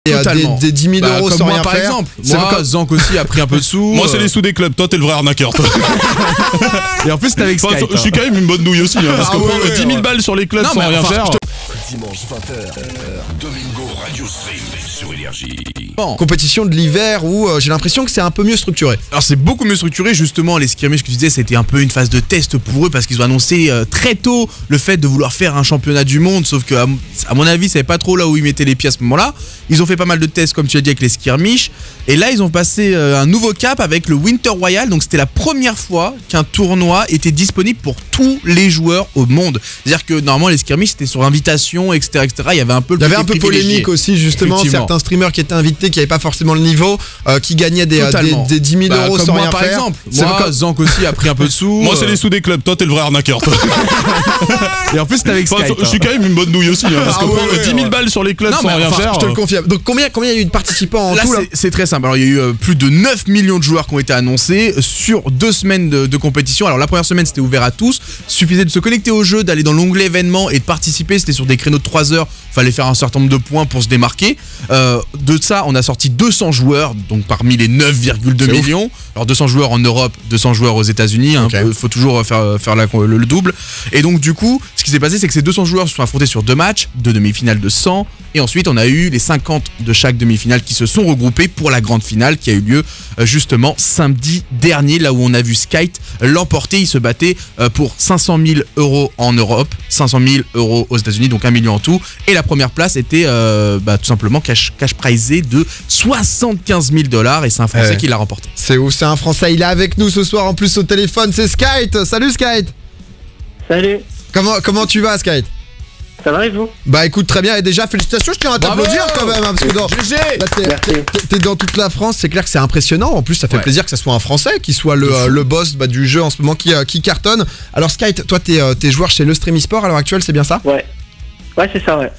Des 10 000 euros sans moi, rien par faire. exemple. Moi, Zank aussi a pris un peu de sous. Moi, c'est les sous des clubs. Toi, t'es le vrai arnaqueur. Toi. Et en plus, c'était avec Skype. Je suis quand même une bonne nouille aussi. Parce que prendre 10 000 balles sur les clubs sans rien faire. Dimanche 20h, Domingo Radio Stream sur Énergie. Compétition de l'hiver où j'ai l'impression que c'est un peu mieux structuré. Alors c'est beaucoup mieux structuré, justement les skirmishes que tu disais c'était un peu une phase de test pour eux parce qu'ils ont annoncé très tôt le fait de vouloir faire un championnat du monde, sauf que à mon avis c'est pas trop là où ils mettaient les pieds à ce moment-là. Ils ont fait pas mal de tests comme tu as dit avec les skirmishes et là ils ont passé un nouveau cap avec le Winter Royal, donc c'était la première fois qu'un tournoi était disponible pour tous les joueurs au monde. C'est-à-dire que normalement les skirmishes c'était sur invitation, etc., etc. Il y avait un peu polémique aussi justement, certains streamers qui étaient invités qui n'avaient pas forcément le niveau, qui gagnaient des 10 000 euros sans moi, rien par faire. Exemple. Moi, Zank aussi a pris un peu de sous. Moi, c'est les sous des clubs. Toi, t'es le vrai arnaqueur. Toi. Et en plus, c'était avec Skype. Je suis quand même une bonne nouille aussi. Parce que prendre 10 000 balles sur les clubs sans rien faire. Je te le confirme. Donc, combien il y a eu de participants en tout là? C'est très simple. Alors, il y a eu plus de 9 millions de joueurs qui ont été annoncés sur 2 semaines de compétition. Alors, la première semaine, c'était ouvert à tous. Il suffisait de se connecter au jeu, d'aller dans l'onglet événements et de participer. C'était sur des créneaux de 3 heures. Il fallait faire un certain nombre de points pour se démarquer. De ça, on a sorti 200 joueurs, donc parmi les 9,2 millions. Ouf. Alors 200 joueurs en Europe, 200 joueurs aux États-Unis. Il faut toujours faire le double. Et donc du coup, ce qui s'est passé, c'est que ces 200 joueurs se sont affrontés sur 2 matchs, 2 demi-finales de 100. Et ensuite, on a eu les 50 de chaque demi-finale qui se sont regroupés pour la grande finale qui a eu lieu justement samedi dernier, là où on a vu Skype l'emporter. Il se battait pour 500 000 euros en Europe, 500 000 euros aux États-Unis, donc 1 million en tout. Et la première place était tout simplement cash prizé de 75 000 $, et c'est un Français qui l'a remporté. C'est où? C'est un Français, il est avec nous ce soir en plus au téléphone, c'est Skype. Salut Skype. Salut. Comment tu vas Skype? Ça va et vous? Bah écoute, très bien, et déjà félicitations, je tiens à t'applaudir quand même, hein, parce que t'es dans toute la France, c'est clair que c'est impressionnant. En plus ça fait plaisir que ça soit un Français qui soit le boss du jeu en ce moment qui cartonne. Alors Skype, toi t'es joueur chez le Stream eSport à l'heure actuelle, c'est bien ça? Ouais, c'est ça, ouais.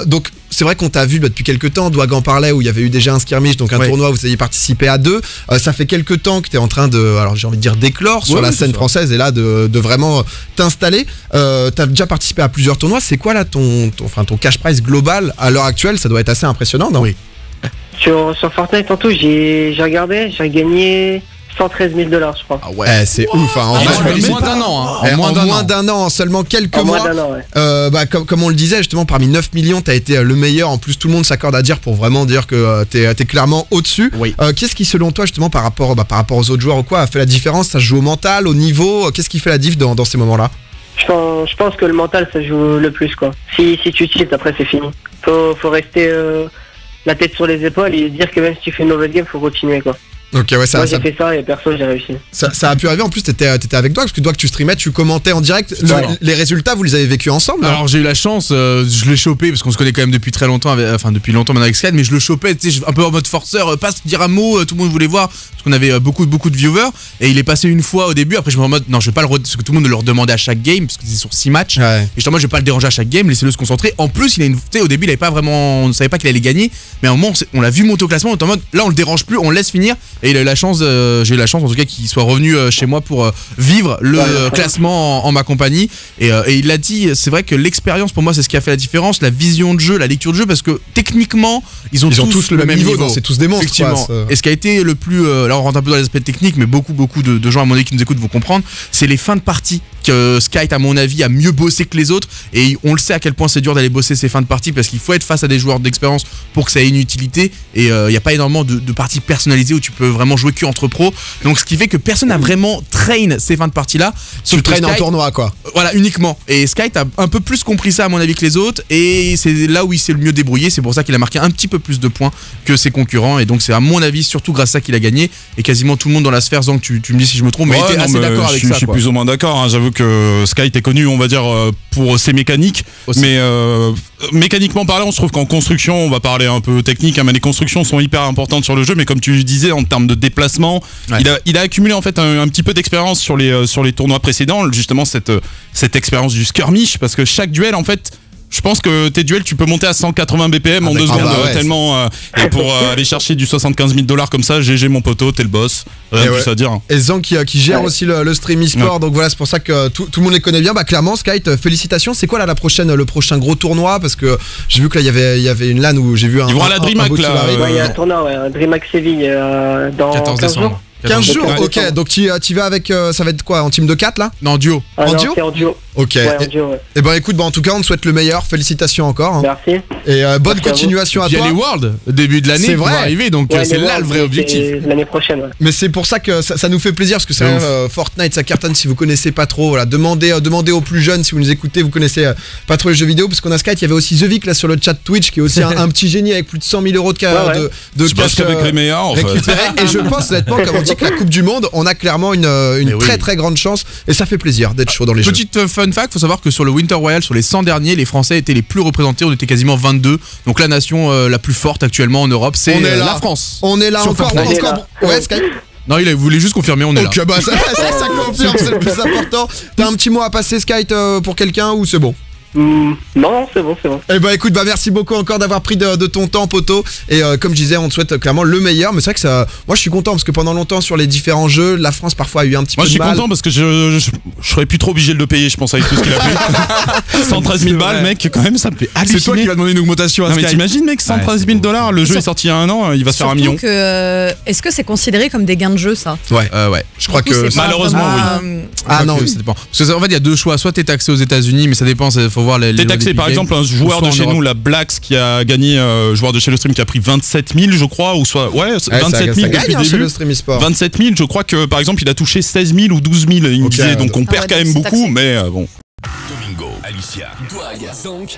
Donc c'est vrai qu'on t'a vu depuis quelques temps, Dwag en parlait, où il y avait eu déjà un skirmish, donc un tournoi où vous aviez participé à 2. Ça fait quelques temps que tu es en train de, alors j'ai envie de dire d'éclore sur la scène française et là de vraiment t'installer. T'as déjà participé à plusieurs tournois, c'est quoi là ton cash prize global à l'heure actuelle? Ça doit être assez impressionnant, non? Oui. Sur Fortnite en tout, j'ai regardé, j'ai gagné 113 000 $, je crois. Ah ouais, c'est ouf, hein. En moins d'un an, hein. En moins d'un an, en seulement quelques mois. Moins d'un an, ouais. Comme on le disait, justement, parmi 9 millions, t'as été le meilleur. En plus, tout le monde s'accorde à dire pour vraiment dire que t'es clairement au-dessus. Oui. Qu'est-ce qui, selon toi, justement, par rapport aux autres joueurs ou quoi, a fait la différence? Ça se joue au mental, au niveau? Qu'est-ce qui fait la diff dans ces moments-là? Je pense que le mental, ça joue le plus, quoi. Si tu cheats, après, c'est fini. Faut rester la tête sur les épaules et dire que même si tu fais une mauvaise game, faut continuer, quoi. Ok, ouais, moi j'ai fait ça et perso j'ai réussi. Ça a pu arriver, en plus t'étais avec Dwag, parce que Dwag tu streamais, tu commentais en direct, les résultats vous les avez vécus ensemble? Alors j'ai eu la chance, je l'ai chopé parce qu'on se connaît quand même depuis très longtemps, depuis longtemps maintenant avec Skype, mais je le chopais un peu en mode forceur, passe dire un mot, tout le monde voulait voir, parce qu'on avait beaucoup de viewers, et il est passé une fois au début, après je me suis en mode non je vais pas parce que tout le monde le redemandait à chaque game, parce que c'était sur 6 matchs, et justement moi je vais pas le déranger à chaque game, laissez-le se concentrer. En plus au début il avait pas vraiment, on ne savait pas qu'il allait gagner, mais à un moment on l'a vu monter au classement, on était en mode là on le dérange plus, on le laisse finir, et il a eu la chance j'ai eu la chance en tout cas qu'il soit revenu chez moi pour vivre le classement en ma compagnie, et il l'a dit, c'est vrai que l'expérience pour moi c'est ce qui a fait la différence, la vision de jeu, la lecture de jeu, parce que techniquement ils ont tous le même niveau. C'est tous des monstres, effectivement. Et ce qui a été le plus là on rentre un peu dans les aspects techniques, mais beaucoup de gens à mon avis qui nous écoutent vont comprendre, c'est les fins de partie que Skype à mon avis a mieux bossé que les autres, et on le sait à quel point c'est dur d'aller bosser ces fins de partie parce qu'il faut être face à des joueurs d'expérience pour que ça ait une utilité, et il n'y a pas énormément de parties personnalisées où tu peux vraiment jouer que entre pros, donc ce qui fait que personne n'a vraiment train ces fins de partie là. Tu traînes en tournoi quoi. Voilà, uniquement, et Skype a un peu plus compris ça à mon avis que les autres, et c'est là où il s'est le mieux débrouillé, c'est pour ça qu'il a marqué un petit peu plus de points que ses concurrents, et donc c'est à mon avis surtout grâce à ça qu'il a gagné, et quasiment tout le monde dans la sphère, Zank tu me dis si je me trompe, mais était assez d'accord avec ça. Je suis plus ou moins d'accord, hein. J'avoue que Skype est connu on va dire pour ses mécaniques aussi. Mais mécaniquement parlant, on se trouve qu'en construction, on va parler un peu technique, hein, mais les constructions sont hyper importantes sur le jeu, mais comme tu disais en termes de déplacement, il a accumulé en fait un petit peu d'expérience sur les tournois précédents, justement cette expérience du skirmish, parce que chaque duel en fait, Je pense que tes duels, tu peux monter à 180 BPM en 2 secondes, tellement. Et pour aller chercher du 75 000 $ comme ça, GG mon poteau, t'es le boss. Rien de plus à dire. Et Zang qui gère aussi le stream e-sport, donc voilà, c'est pour ça que tout le monde les connaît bien. Bah clairement, Skype, félicitations. C'est quoi là le prochain gros tournoi? Parce que j'ai vu que là il y avait une LAN où j'ai vu un. Ils vont à la DreamHack là. Il y a un tournoi, un DreamHack Séville dans 14 15 jours. 15 jours, ok, donc tu vas avec, ça va être quoi, en team de 4 là? Non, en duo. En duo? C'est en duo. Ok, ouais, en duo, ouais. Et ben écoute, en tout cas on te souhaite le meilleur, félicitations encore. Merci. Et bonne continuation à toi. Il y a les Worlds, début de l'année, qui vont arriver, donc c'est là le vrai objectif. L'année prochaine, ouais. Mais c'est pour ça que ça nous fait plaisir, parce que c'est Fortnite, ça cartonne si vous connaissez pas trop, voilà, demandez aux plus jeunes, si vous nous écoutez, vous connaissez pas trop les jeux vidéo, parce qu'on a Skype, il y avait aussi The Vic là sur le chat Twitch, qui est aussi un petit génie avec plus de 100 000 € de cash avec les meilleurs, en fait. récupéré. Et je pense honnêtement, comme on dit que la Coupe du Monde, on a clairement une très très grande chance, et ça fait plaisir d'être chaud dans les jeux. Petite fun fact, faut savoir que sur le Winter Royale, sur les 100 derniers, les Français étaient les plus représentés, on était quasiment 22. Donc la nation la plus forte actuellement en Europe, c'est la France. On est là encore. Ouais, Skype. Non, il voulait juste confirmer, on est là. Ok, bah ça confirme, c'est le plus important. T'as un petit mot à passer, Skype, pour quelqu'un, ou c'est bon? Non, c'est bon. Eh bah écoute, merci beaucoup encore d'avoir pris de ton temps, poteau. Et comme je disais, on te souhaite clairement le meilleur. Mais c'est vrai que ça, moi je suis content parce que pendant longtemps sur les différents jeux, la France parfois a eu un petit peu de mal. Moi je suis content parce que je serais plus trop obligé de le payer, je pense, avec tout ce qu'il a payé. 113 000 balles, mec, quand même, ça me fait halluciner. C'est toi qui vas demander une augmentation à Sky. Mais t'imagines, mec, 113 000 $, le jeu est sorti il y a un an, il va se faire 1 million. Est-ce que c'est considéré comme des gains de jeu, ça? Ouais. Je crois que malheureusement, oui. Ah non, ça dépend. Parce qu'en fait, il y a deux choix. Soit t'es taxé aux États-Unis, mais ça dépend, faut voir les. T'es taxé, par exemple, un joueur de chez nous, la Blacks, qui a gagné, joueur de chez le stream, qui a pris 27 000, je crois, ou soit, 27 000 depuis le début. 27 000, je crois que, par exemple, il a touché 16 000 ou 12 000, il me disait, donc on perd quand même beaucoup, mais bon. Domingo, Alicia, Douag, Zank.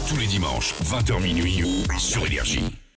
Tous les dimanches, 20h minuit, sur Énergie.